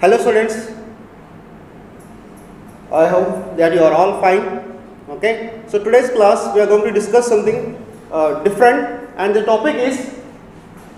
Hello students, I hope that you are all fine. Okay, so today's class we are going to discuss something different, and the topic is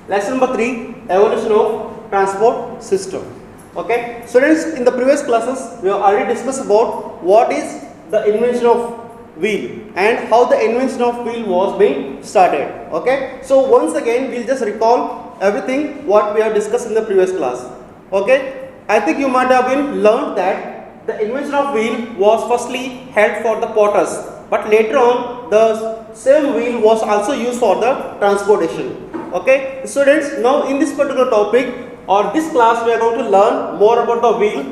lesson number 3, evolution of transport system. Okay, students, in the previous classes we have already discussed about what is the invention of wheel and how the invention of wheel was being started. Okay, so once again we'll just recall everything what we have discussed in the previous class. Okay, I think you might have been learned that the invention of wheel was firstly held for the potters, but later on the same wheel was also used for the transportation. Okay, students, now in this particular topic or this class we are going to learn more about the wheel,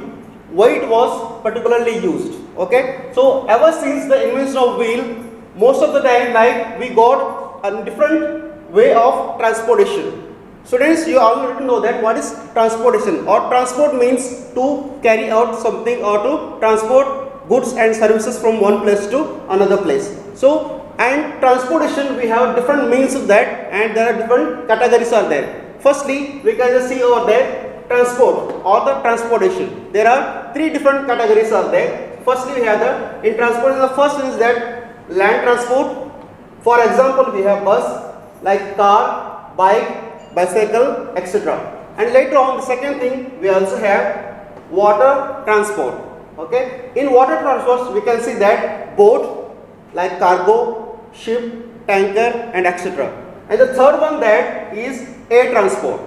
why it was particularly used. Okay, so ever since the invention of wheel, most of the time like we got a different way of transportation. Students, you already know that what is transportation, or transport means to carry out something or to transport goods and services from one place to another place. So, and transportation we have different means of that, and there are different categories are there. Firstly, we can just see over there transport or the transportation. There are 3 different categories are there. Firstly, we have in transport, the first is that land transport. For example, we have bus, like car, bike, bicycle, etc. And later on, the second thing, we also have water transport. Okay, in water transport we can see that boat, like cargo, ship, tanker, and etc. And the third one that is air transport.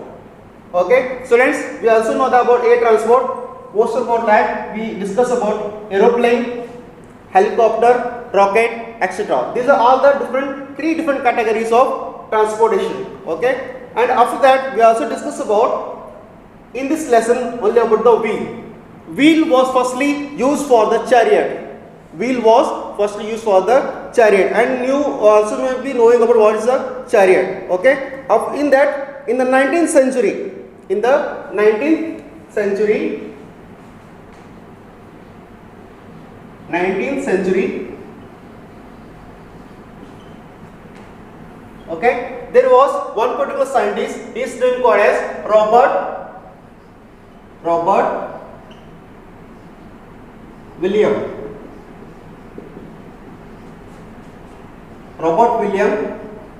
Okay, students, we also know about air transport. Most about that we discuss about aeroplane, helicopter, rocket, etc. These are all the 3 different categories of transportation. Okay, and after that we also discuss about in this lesson only about the wheel. Wheel was firstly used for the chariot. Wheel was firstly used for the chariot, and you also may be knowing about what is a chariot. Okay, in that, in the 19th century, okay, there was one particular scientist. His name called as Robert William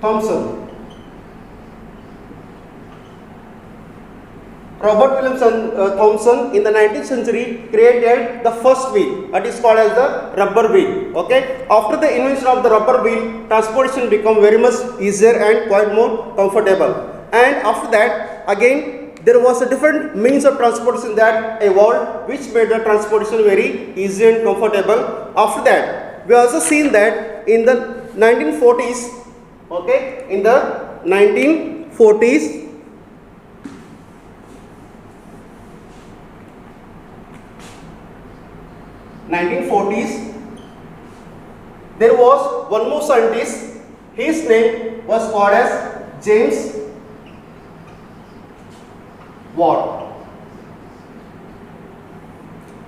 Thomson. Robert William Thomson in the 19th century created the first wheel, that is called as the rubber wheel. Okay, after the invention of the rubber wheel, transportation became very much easier and quite more comfortable. And after that, again there was a different means of transportation that evolved, which made the transportation very easy and comfortable. After that, we also seen that in the 1940s, okay, in the 1940s, there was one more scientist. His name was called as James Watt.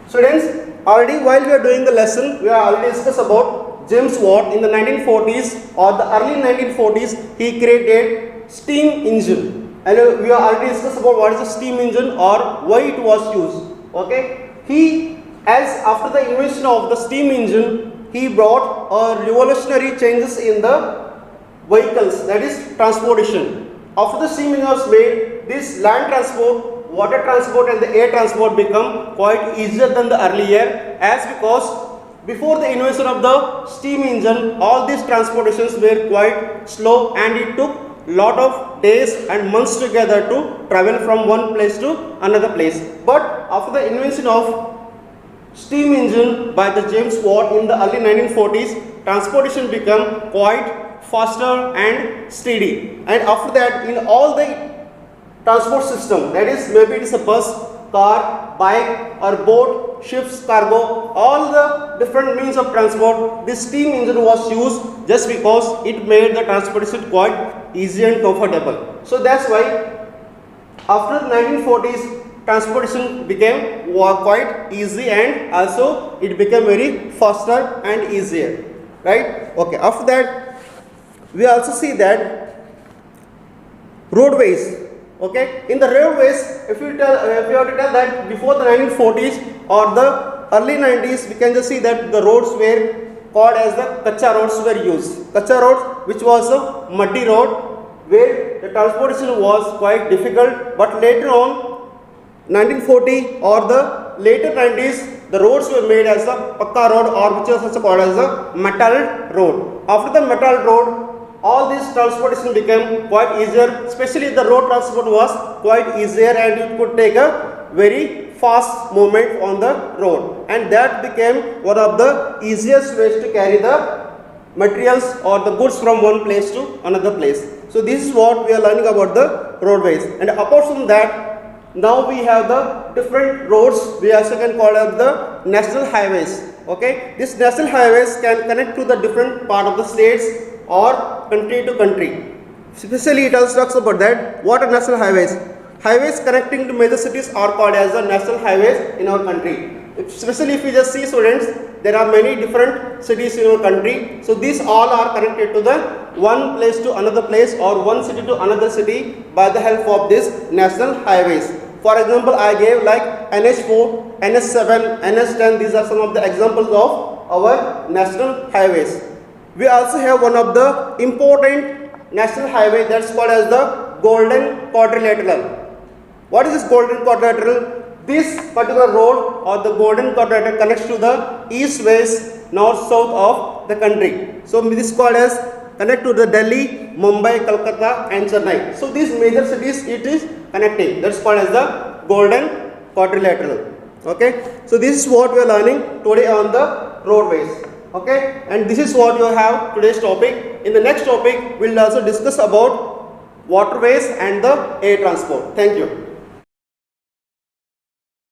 Students, already while we are doing the lesson, we are already discussed about James Watt. In the 1940s or the early 1940s, he created steam engine, and we are already discussed about what is the steam engine or why it was used. Okay, after the invention of the steam engine, he brought revolutionary changes in the vehicles, that is transportation. After the steam engine was made, this land transport, water transport, and the air transport become quite easier than the earlier, as because before the invention of the steam engine, all these transportations were quite slow, and it took lot of days and months together to travel from one place to another place. But after the invention of steam engine by the James Watt in the early 1940s, transportation became quite faster and steady. And after that, in all the transport system, that is maybe it is a bus, car, bike or boat, ships, cargo, all the different means of transport, this steam engine was used just because it made the transportation quite easy and comfortable. So that's why after the 1940s, transportation became quite easy, and also it became very faster and easier, right? Okay, after that we also see that roadways Okay, in the railways, if you have to tell that before the 1940s or the early 90s, we can just see that the roads were called as the kacha roads were used. Kacha road, which was a muddy road where the transportation was quite difficult, but later on 1940 or the later 90s, the roads were made as a pakka road, or which was also called as a metal road. After the metal road, all this transportation became quite easier, especially the road transport was quite easier and it could take a very fast movement on the road, and that became one of the easiest ways to carry the materials or the goods from one place to another place. So this is what we are learning about the roadways, and apart from that, now we have the different roads. We also can call it the national highways. Okay, these national highways can connect to the different part of the states or country to country. Especially it also talks about that what are national highways. Highways connecting to major cities are called as the national highways in our country. Especially if you just see, students, there are many different cities in our country. So these all are connected to the one place to another place or one city to another city by the help of these national highways. For example, I gave like NH4, NH7, NH10. These are some of the examples of our national highways. We also have one of the important national highway that's called as the Golden Quadrilateral. What is this Golden Quadrilateral? This particular road or the Golden Quadrilateral connects to the east, west, north, south of the country. So this is called as connect to the Delhi, Mumbai, Kolkata and Chennai. So these major cities it is connecting. That's called as the Golden Quadrilateral. Okay. So this is what we are learning today on the roadways. Okay, and this is what you have today's topic. In the next topic, we will also discuss about waterways and the air transport. Thank you.